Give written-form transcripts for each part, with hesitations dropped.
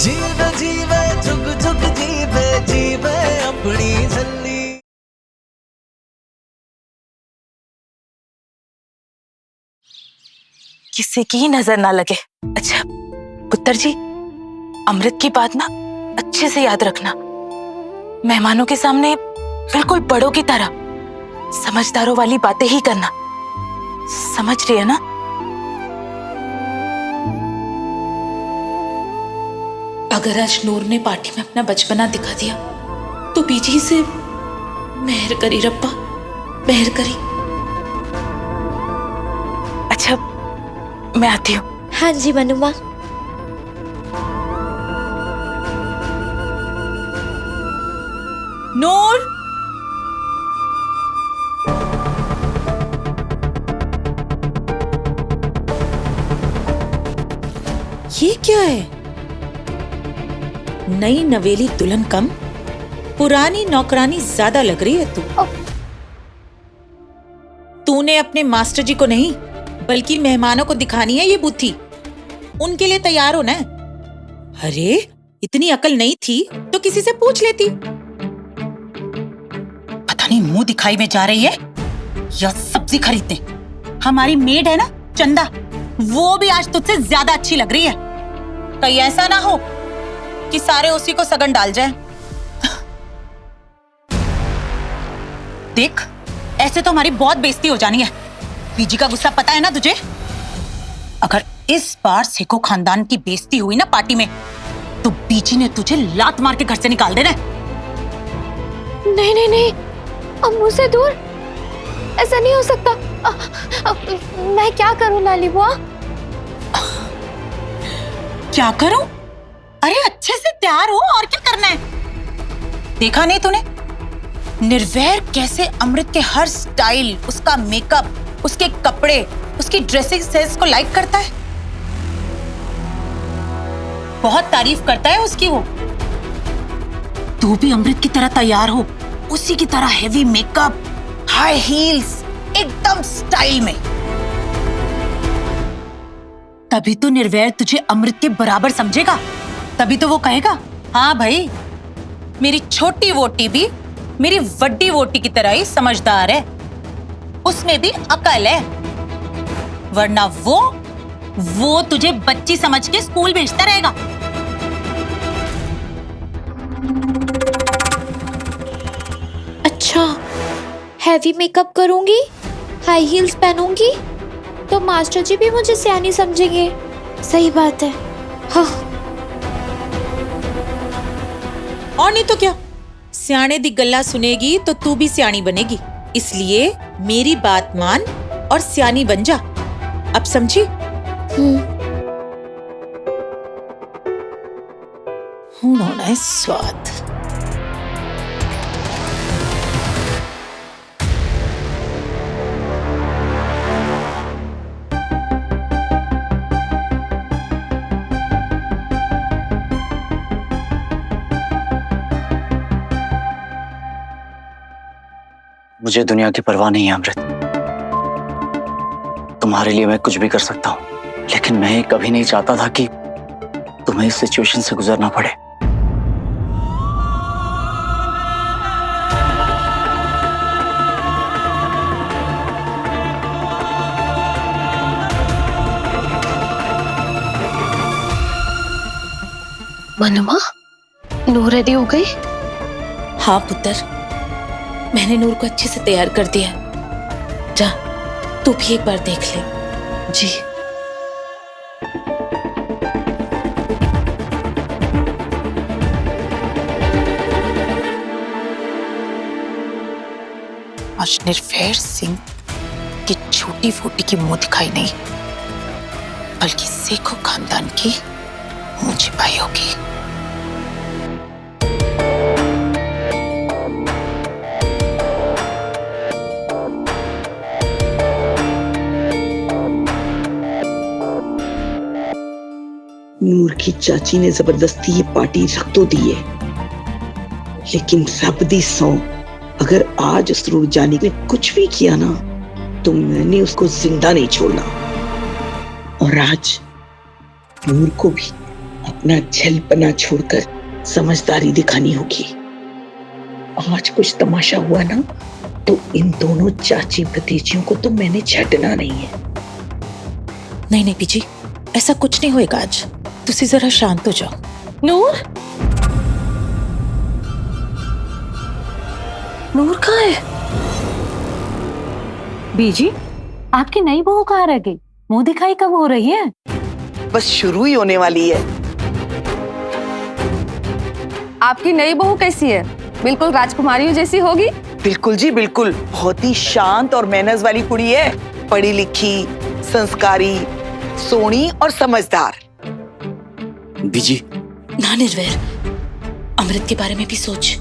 जीवे जीवे झुक झुक जीवे जीवे अपनी झल्ली। किसी की नजर ना लगे। अच्छा पुत्र जी, अमृत की बात ना अच्छे से याद रखना। मेहमानों के सामने बिल्कुल बड़ों की तरह समझदारों वाली बातें ही करना। समझ रही है ना? अगर आज नूर ने पार्टी में अपना बचपना दिखा दिया तो बीजी से मेहर करी रब्बा, मेहर करी। अच्छा मैं आती हूँ। हाँ जी मनु माँ। नूर, ये क्या है? नई नवेली दुल्हन कम, पुरानी नौकरानी ज्यादा लग रही है तू। तूने अपने मास्टर जी को नहीं बल्कि मेहमानों को दिखानी है ये बुद्धि। उनके लिए तैयार हो ना। अरे इतनी अकल नहीं थी तो किसी से पूछ लेती। पता नहीं मुंह दिखाई में जा रही है या सब्जी खरीदने। हमारी मेड है ना चंदा, वो भी आज तुझसे ज्यादा अच्छी लग रही है। कहीं ऐसा ना हो कि सारे उसी को सगन डाल जाए। देख ऐसे तो हमारी बहुत बेइज्जती हो जानी है। बीजी का गुस्सा पता है ना तुझे? अगर इस बार सेको खानदान की बेइज्जती हुई ना पार्टी में तो बीजी ने तुझे लात मार के घर से निकाल देना। नहीं नहीं नहीं, अम्मू से दूर, ऐसा नहीं हो सकता। मैं क्या करूं लाली बुआ? क्या करूं? अरे अच्छे से तैयार हो, और क्या करना है? देखा नहीं तूने निर्वैर कैसे अमृत के हर स्टाइल, उसका मेकअप, उसके कपड़े, उसकी ड्रेसिंग सेंस को लाइक करता है। बहुत तारीफ करता है उसकी वो। तू भी अमृत की तरह तैयार हो, उसी की तरह हेवी मेकअप, हाई हील्स, एकदम स्टाइल में। तभी तो निर्वैर तुझे अमृत के बराबर समझेगा। तभी तो वो कहेगा हाँ भाई मेरी छोटी वोटी भी मेरी वड्डी वोटी की तरह ही समझदार है, उसमें भी अकल है। वरना वो तुझे बच्ची समझ के स्कूल भेजता रहेगा। अच्छा, हैवी मेकअप करूंगी, हाई हील्स पहनूंगी तो मास्टर जी भी मुझे सियानी समझेंगे। सही बात है। हाँ। और नहीं तो क्या, सियाने दी गल्ला सुनेगी तो तू भी सियानी बनेगी। इसलिए मेरी बात मान और सियानी बन जा। अब समझी? होना है स्वाद। मुझे दुनिया की परवाह नहीं है अमृत। तुम्हारे लिए मैं कुछ भी कर सकता हूं, लेकिन मैं ये कभी नहीं चाहता था कि तुम्हें इस सिचुएशन से गुजरना पड़े। मनुमा, नूर रेडी हो गई? हाँ पुत्र, मैंने नूर को अच्छे से तैयार कर दिया। जा तू भी एक बार देख ले। जी आज निर्वैर सिंह की छोटी फूटी की मुंह दिखाई नहीं, बल्कि सेखो खानदान की मुंह छिपाई होगी। नूर की चाची ने जबरदस्ती ये पार्टी रख तो दी है, लेकिन रब दी सौ अगर आज उस रूह जानी ने कुछ भी किया ना तो मैंने उसको जिंदा नहीं छोड़ना। और आज नूर को भी अपना झलपना छोड़कर समझदारी दिखानी होगी। आज कुछ तमाशा हुआ ना तो इन दोनों चाची भतीजियों को तो मैंने छटना नहीं है। नहीं नहीं पीजी, ऐसा कुछ नहीं होएगा आज। तुसी जरा शांत हो जाओ। नूर, नूर कहाँ है? बीजी, आपकी नई बहू कहाँ रह गई? मुंह दिखाई कब हो रही है? बस शुरू ही होने वाली है। आपकी नई बहू कैसी है? बिल्कुल राजकुमारियों जैसी होगी। बिल्कुल जी बिल्कुल, बहुत ही शांत और मैनर्स वाली कुड़ी है। पढ़ी लिखी, संस्कारी, सोनी और समझदार। बीजी, ना निर्वैर, अमृत के बारे में भी सोच।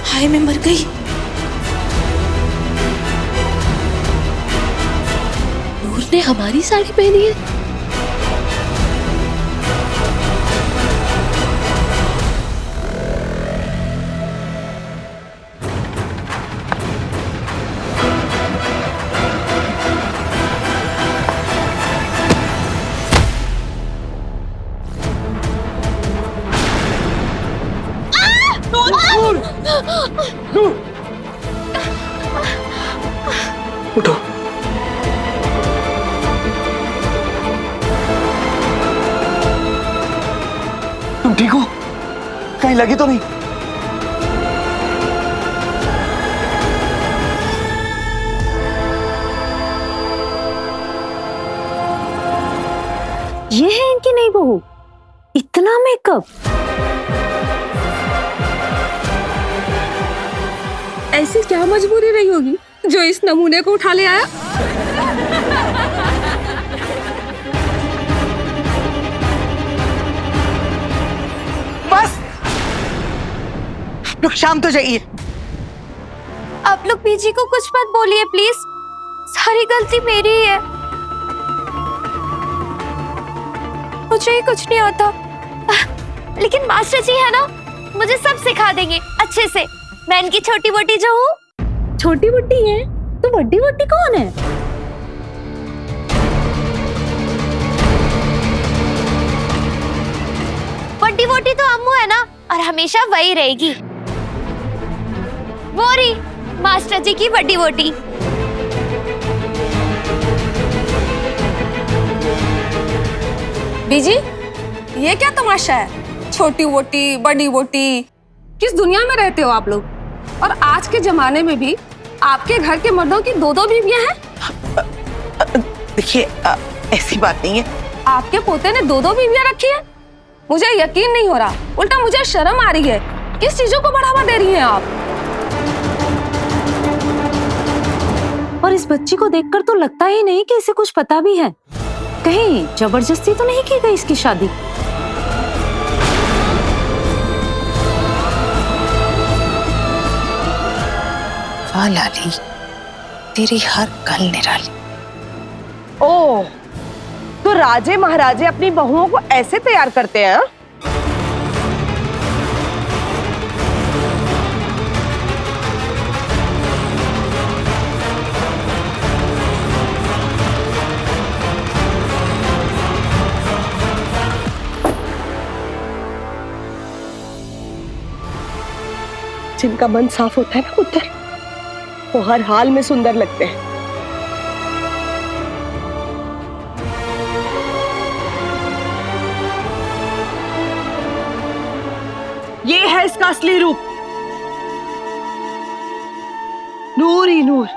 हाय, मैं मर गई। नूर ने हमारी साड़ी पहनी है। उठो। तुम ठीक हो? कहीं लगी तो नहीं? ये है इनकी नई बहू? इतना मेकअप? ऐसी क्या मजबूरी रही होगी जो इस नमूने को उठा ले आया? बस लोग शांत हो जाइए। आप लोग पीजी को कुछ मत बोलिए प्लीज, सारी गलती मेरी ही है। मुझे ही कुछ नहीं आता, लेकिन मास्टर जी है ना, मुझे सब सिखा देंगे अच्छे से। मैं इनकी छोटी मोटी जो हूँ। छोटी बुट्टी है तो बड्डी बुट्टी कौन है? बड्डी मोटी तो अम्मू है ना, और हमेशा वही रहेगी। वो रही मास्टर जी की बड्डी मोटी। बीजी, ये क्या तमाशा है? छोटी वोटी, बड़ी वोटी, किस दुनिया में रहते हो आप लोग? और आज के जमाने में भी आपके घर के मर्दों की दो बीवियां हैं? देखिए, ऐसी बात नहीं है। आपके पोते ने दो बीवियां रखी है? मुझे यकीन नहीं हो रहा, उल्टा मुझे शर्म आ रही है। किस चीजों को बढ़ावा दे रही हैं आप? और इस बच्ची को देखकर तो लगता ही नहीं कि इसे कुछ पता भी है। कहीं जबरदस्ती तो नहीं की गई इसकी शादी? वाह लाली, तेरी हर गल निराली। ओह, तो राजे महाराजे अपनी बहुओं को ऐसे तैयार करते हैं? जिनका मन साफ होता है ना पुत्र, वो हर हाल में सुंदर लगते हैं। ये है इसका असली रूप, नूर ही नूर।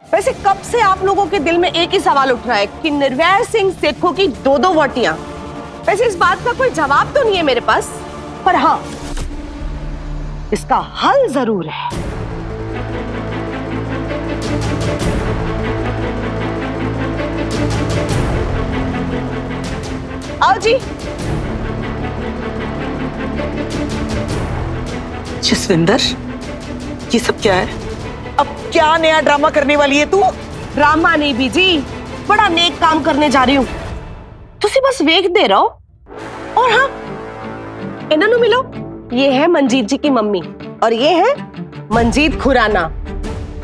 वैसे कब से आप लोगों के दिल में एक ही सवाल उठ रहा है कि निर्वैर सिंह सेठों की दो वोटियां? वैसे इस बात का कोई जवाब तो नहीं है मेरे पास, पर हाँ, इसका हल जरूर है। आओ जी। जसविंदर, ये सब क्या है? अब क्या नया ड्रामा करने वाली है तू? ड्रामा नहीं बीजी, बड़ा नेक काम करने जा रही हूँ। तुसी बस वेख दे रहो। और हाँ, इन्होंने मिलो, ये है मंजीत जी की मम्मी और ये है मंजीत खुराना।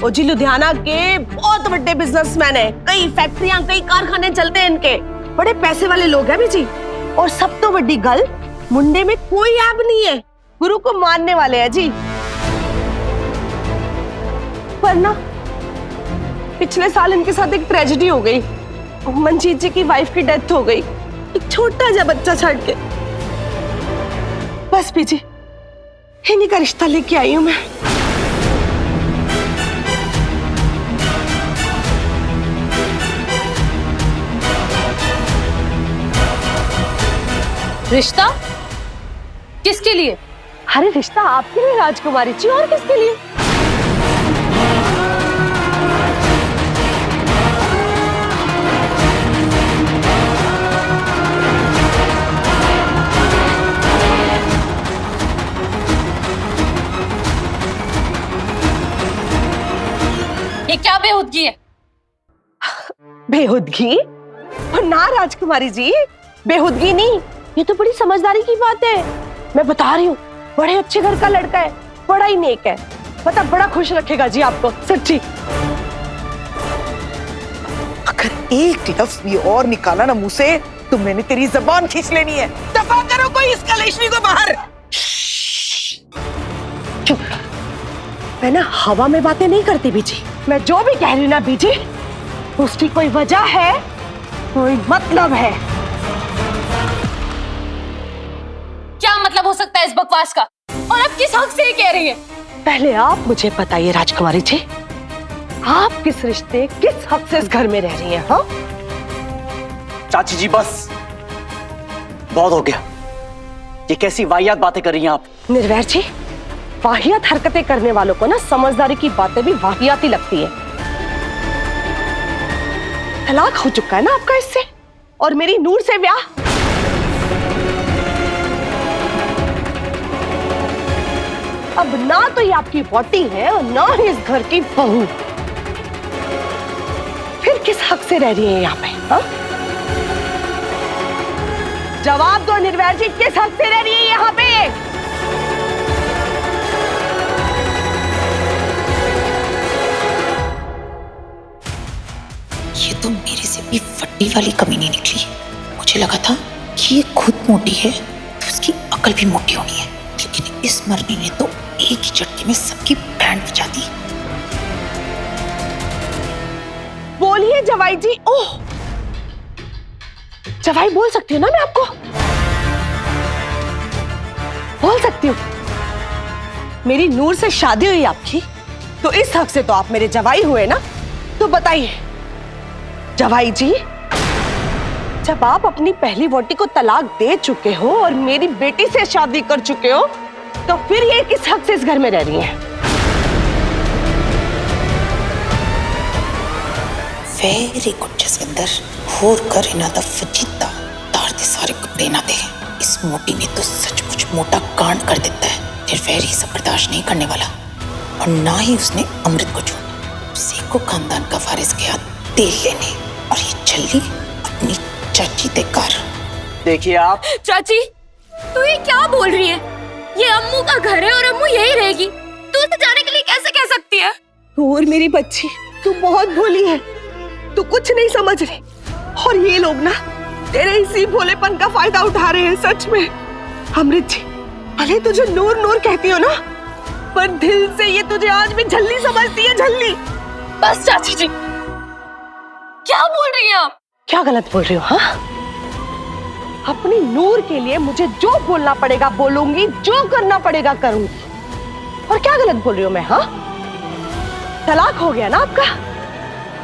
वो जी लुधियाना के बहुत बड़े बिजनेसमैन है, कई फैक्ट्रियां कई कारखाने चलते हैं इनके, बड़े पैसे वाले लोग हैं जी। और सब तो बड़ी गल, मुंडे में कोई ऐब नहीं है, गुरु को मानने वाले हैं जी। पर ना पिछले साल इनके साथ एक ट्रेजेडी हो गई, मंजीत जी की वाइफ की डेथ हो गई, एक छोटा सा बच्चा छड़ के। बस बीजी, इन्हीं का रिश्ता लेके आई हूं मैं। रिश्ता किसके लिए? अरे रिश्ता आपके लिए राजकुमारी जी, और किसके लिए? ये क्या बेहुदगी है? बेहुदगी? और ना राजकुमारी जी, बेहुदगी नहीं, ये तो बड़ी समझदारी की बात है। मैं बता रही हूँ, बड़े अच्छे घर का लड़का है, बड़ा ही नेक है, पता बड़ा खुश रखेगा जी आपको, सच्ची। अगर एक लफ्ज भी और निकाला ना मुंह से तो मैंने तेरी जबान खींच लेनी है। दफा करो कोई इस कलेश्वी को बाहर। चुप। मैं ना हवा में बातें नहीं करती बीजी, मैं जो भी कह रही हूँ ना बीजी, उसकी कोई वजह है, कोई मतलब है। क्या मतलब हो सकता है इस बकवास का? और आप किस हक से ये कह रही है? पहले आप मुझे बताइए राजकुमारी जी, आप किस रिश्ते किस हक से इस घर में रह रही हैं? हाँ चाची जी बस, बहुत हो गया। ये कैसी वाहियात बातें कर रही हैं आप? निर्वैर जी, वाहियात हरकतें करने वालों को ना समझदारी की बातें भी वाहियात ही लगती है। तलाक हो चुका है ना आपका इससे, और मेरी नूर से ब्याह। अब ना तो ये आपकी वोटी है और ना ही इस घर की बहू, फिर किस हक से रह रही है यहाँ पे? हा? जवाब दो निर्वैर जी, किस हक से रह रही है यहाँ पे? ये तो मेरे से भी फट्टी वाली कमी नहीं निकली। मुझे लगा था कि ये खुद मोटी है तो उसकी अकल भी मोटी होनी है, लेकिन इस मरनी ने तो एक ही झटके में सबकी बैंड बजा दी। बोलिए जवाई जी। ओह, जवाई बोल सकती हूँ ना मैं आपको? बोल सकती हूँ। मेरी नूर से शादी हुई आपकी, तो इस हक से तो आप मेरे जवाई हुए ना। तो बताइए जवाई जी, जब आप अपनी पहली वोटी को तलाक दे चुके हो और मेरी बेटी से शादी कर चुके हो, तो फिर ये किस हक से इस घर में रह रही हैं? वेरी गुड जसविंदर, होर कर इना दा फजीता तार दे सारे कुत्ते ना दे। इस मोटी ने तो सचमुच मोटा कांड कर देता है। निर्वैरी सब बर्दाश्त नहीं करने वाला, और ना ही उसने अमृत को छू। सेको खानदान का वारिस गया तेल लेने, और ये चली अपनी चाची दे घर। देखिए आप चाची, तू ये क्या बोल रही है? ये अम्मू का घर है और अम्मू यही रहेगी, तू उसे जाने के लिए कैसे कह सकती है? और मेरी बच्ची, तू बहुत भोली है, तू कुछ नहीं समझ रही। और ये लोग ना तेरे इसी भोलेपन का फायदा उठा रहे हैं। सच में अमृत जी, भले तुझे नूर नूर कहती हो ना, पर दिल से ये तुझे आज भी झल्ली समझती है, झल्ली। बस चाची जी, क्या बोल रही हैं आप? क्या गलत बोल रही हो? हाँ, अपनी नूर के लिए मुझे जो बोलना पड़ेगा बोलूंगी, जो करना पड़ेगा करूंगी। और क्या गलत बोल रही हूं मैं? हाँ, तलाक हो गया ना आपका,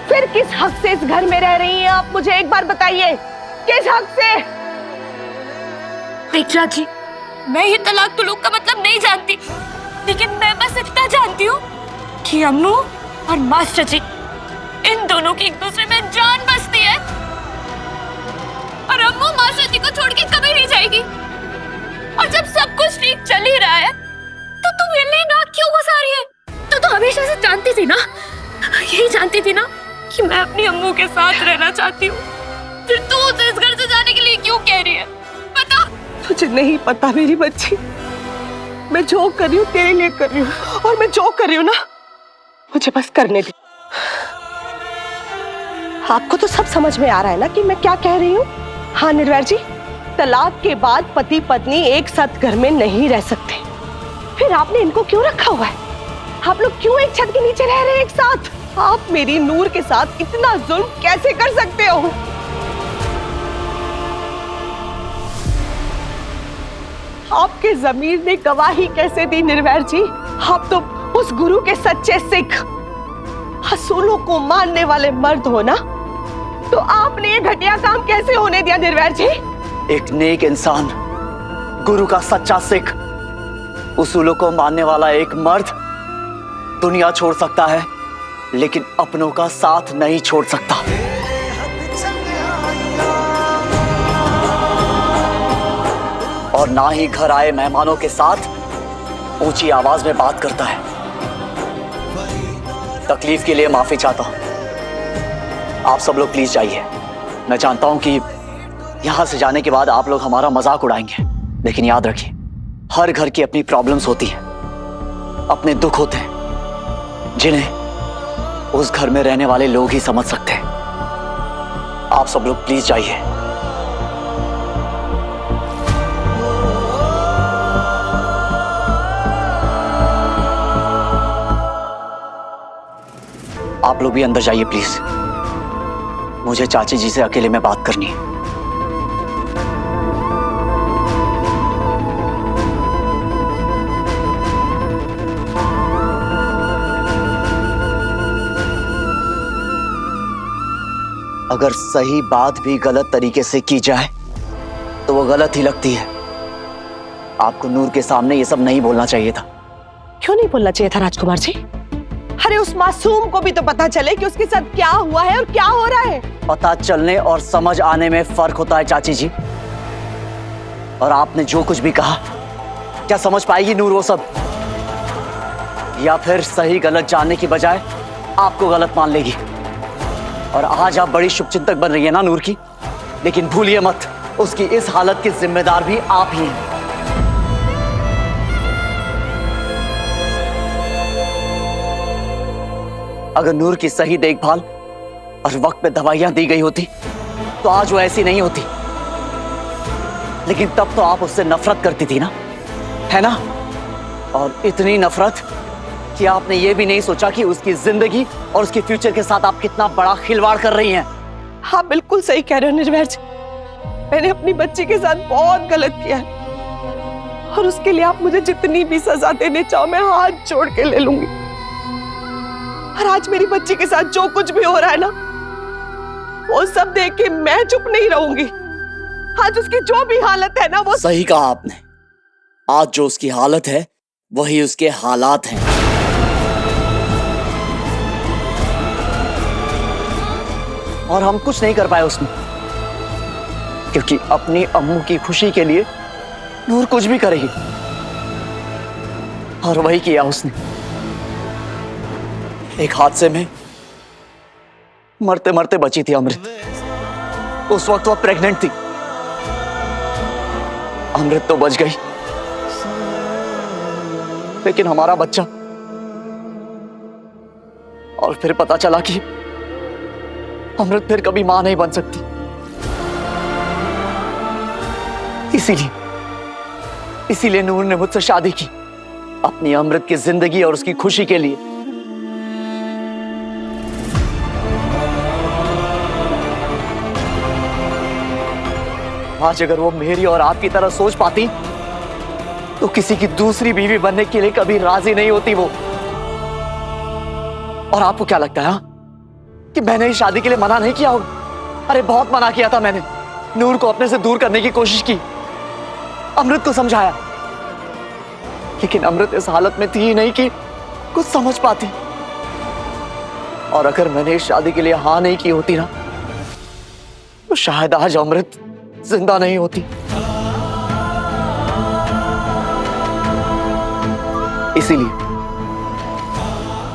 फिर किस हक से इस घर में रह रही हैं आप? मुझे एक बार बताइए, किस हक से? देख चाची, मैं ये तलाक तुलूक का मतलब नहीं जानती, लेकिन मैं बस इतना जानती हूँ कि अम्मू और मास्टर जी, इन दोनों की एक दूसरे में जान बसती है, और अम्मू मास्टर जी को छोड़ के कभी नहीं जाएगी। और जब सब कुछ ठीक चल ही रहा है, तो तू मेरे लिए नाक क्यों घुसा रही है? तू तो हमेशा से जानती थी ना यही जानती थी ना कि मैं अपनी अम्मू के साथ रहना चाहती हूँ। फिर तू उसे इस घर से जाने के लिए क्यों कह रही है? बता। तुझे नहीं पता मेरी बच्ची, मैं जो कर रही हूँ तेरे लिए कर रही हूँ, और मैं जो कर रही हूँ ना मुझे बस करने दे। आपको तो सब समझ में आ रहा है ना कि मैं क्या कह रही हूँ? हाँ निर्वैर जी, तलाक के बाद पति पत्नी एक साथ घर में नहीं रह सकते। फिर आपने इनको क्यों रखा हुआ है? आप लोग क्यों एक छत के नीचे रह रहे हैं एक साथ? आप मेरी नूर के साथ इतना जुल्म कैसे कर सकते हो? आपके ज़मीर ने गवाही कैसे दी निर्वैर जी? आप तो उस गुरु के सच्चे सिख, असूलों को मानने वाले मर्द हो ना, तो आपने ये घटिया काम कैसे होने दिया निर्वैर जी? एक नेक इंसान, गुरु का सच्चा सिख, उसूलों को मानने वाला एक मर्द दुनिया छोड़ सकता है, लेकिन अपनों का साथ नहीं छोड़ सकता। और ना ही घर आए मेहमानों के साथ ऊंची आवाज में बात करता है। तकलीफ के लिए माफी चाहता हूं। आप सब लोग प्लीज जाइए। मैं जानता हूं कि यहां से जाने के बाद आप लोग हमारा मजाक उड़ाएंगे, लेकिन याद रखिए, हर घर की अपनी प्रॉब्लम्स होती हैं, अपने दुख होते हैं, जिन्हें उस घर में रहने वाले लोग ही समझ सकते हैं। आप सब लोग प्लीज जाइए। आप लोग भी अंदर जाइए प्लीज। मुझे चाची जी से अकेले में बात करनी है। अगर सही बात भी गलत तरीके से की जाए तो वो गलत ही लगती है। आपको नूर के सामने ये सब नहीं बोलना चाहिए था। क्यों नहीं बोलना चाहिए था राजकुमार जी? अरे उस मासूम को भी तो पता चले कि उसके साथ क्या हुआ है और क्या हो रहा है। पता चलने और समझ आने में फर्क होता है चाची जी। और आपने जो कुछ भी कहा, क्या समझ पाएगी नूर वो सब? या फिर सही गलत जानने की बजाय आपको गलत मान लेगी? और आज आप बड़ी शुभचिंतक बन रही है ना नूर की, लेकिन भूलिए मत, उसकी इस हालत के जिम्मेदार भी आप ही हैं। अगर नूर की सही देखभाल और वक्त पे दवाइयां दी गई होती तो आज वो ऐसी नहीं होती। लेकिन तब तो आप उससे नफरत करती थी ना, है ना? और इतनी नफरत कि आपने ये भी नहीं सोचा कि उसकी जिंदगी और उसके फ्यूचर के साथ आप कितना बड़ा खिलवाड़ कर रही हैं। हाँ बिल्कुल सही कह रहे हो निर्वैर जी, मैंने अपनी बच्ची के साथ बहुत गलत किया है, और उसके लिए आप मुझे जितनी भी सजा देने चाहो मैं हाथ जोड़ के ले लूंगी। और आज मेरी बच्ची के साथ जो कुछ भी हो रहा है ना, वो सब देख के मैं चुप नहीं रहूंगी। आज उसकी जो भी हालत है ना, वो सही कहा आपने। आज जो उसकी हालत है वही उसके हालात हैं। और हम कुछ नहीं कर पाए उसमें, क्योंकि अपनी अम्मू की खुशी के लिए नूर कुछ भी करेगी, और वही किया उसने। एक हादसे में मरते मरते बची थी अमृत। उस वक्त वह प्रेग्नेंट थी। अमृत तो बच गई, लेकिन हमारा बच्चा। और फिर पता चला कि अमृत फिर कभी मां नहीं बन सकती। इसीलिए नूर ने मुझसे शादी की, अपनी अमृत की जिंदगी और उसकी खुशी के लिए। आज अगर वो मेरी और आपकी तरह सोच पाती तो किसी की दूसरी बीवी बनने के लिए कभी राजी नहीं होती वो। और आपको क्या लगता है कि मैंने इस शादी के लिए मना नहीं किया होगा? अरे बहुत मना किया था मैंने। नूर को अपने से दूर करने की कोशिश की, अमृत को समझाया, लेकिन अमृत इस हालत में थी ही नहीं कि कुछ समझ पाती। और अगर मैंने इस शादी के लिए हाँ नहीं की होती ना, तो शायद आज अमृत जिंदा नहीं होती।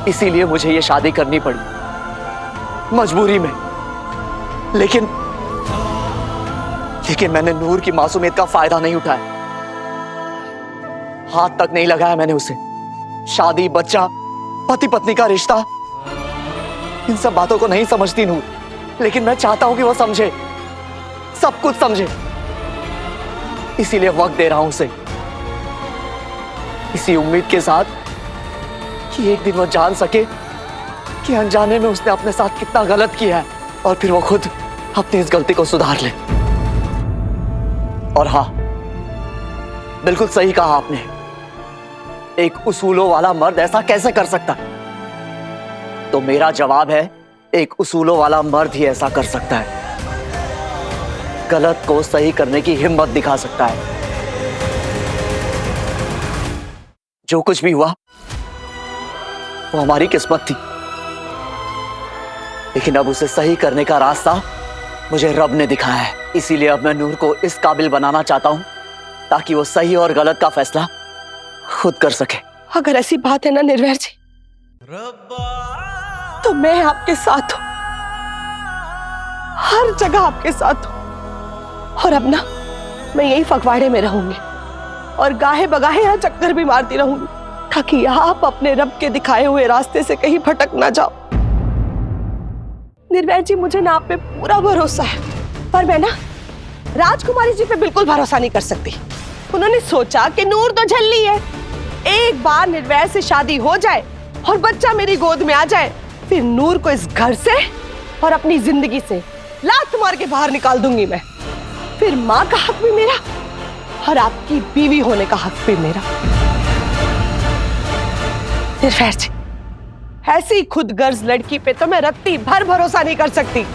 इसीलिए मुझे ये शादी करनी पड़ी। मजबूरी में। लेकिन मैंने नूर की मासूमियत का फायदा नहीं उठाया, हाथ तक नहीं लगाया मैंने उसे। शादी, बच्चा, पति पत्नी का रिश्ता, इन सब बातों को नहीं समझती नूर, लेकिन मैं चाहता हूं कि वो समझे, सब कुछ समझे। इसीलिए वक्त दे रहा हूं उसे, इसी उम्मीद के साथ कि एक दिन वो जान सके कि अनजाने में उसने अपने साथ कितना गलत किया है, और फिर वो खुद अपनी इस गलती को सुधार ले। और हाँ, बिल्कुल सही कहा आपने, एक उसूलों वाला मर्द ऐसा कैसे कर सकता? तो मेरा जवाब है, एक उसूलों वाला मर्द ही ऐसा कर सकता है, गलत को सही करने की हिम्मत दिखा सकता है। जो कुछ भी हुआ वो हमारी किस्मत थी, लेकिन अब उसे सही करने का रास्ता मुझे रब ने दिखाया है। इसीलिए अब मैं नूर को इस काबिल बनाना चाहता हूं ताकि वो सही और गलत का फैसला खुद कर सके। अगर ऐसी बात है ना निर्वैर जी, तो मैं आपके साथ हूं, हर जगह आपके साथ हूं। और अब ना मैं यही फगवाड़े में रहूंगी और गाहे बगाहे यहाँ चक्कर भी मारती रहूंगी, ताकि आप अपने रब के दिखाए हुए रास्ते से कहीं भटक ना जाओ। निर्वैर जी, मुझे ना आप पे पूरा भरोसा है, पर मैं ना राजकुमारी जी पे बिल्कुल भरोसा नहीं कर सकती। उन्होंने सोचा कि नूर तो झल्ली है, एक बार निर्वैर से शादी हो जाए और बच्चा मेरी गोद में आ जाए, फिर नूर को इस घर से और अपनी जिंदगी से लात मार के बाहर निकाल दूंगी मैं। फिर माँ का हक भी मेरा और आपकी बीवी होने का हक भी मेरा। निर्वैर जी, ऐसी खुद गर्ज लड़की पे तो मैं रत्ती भर भरोसा नहीं कर सकती।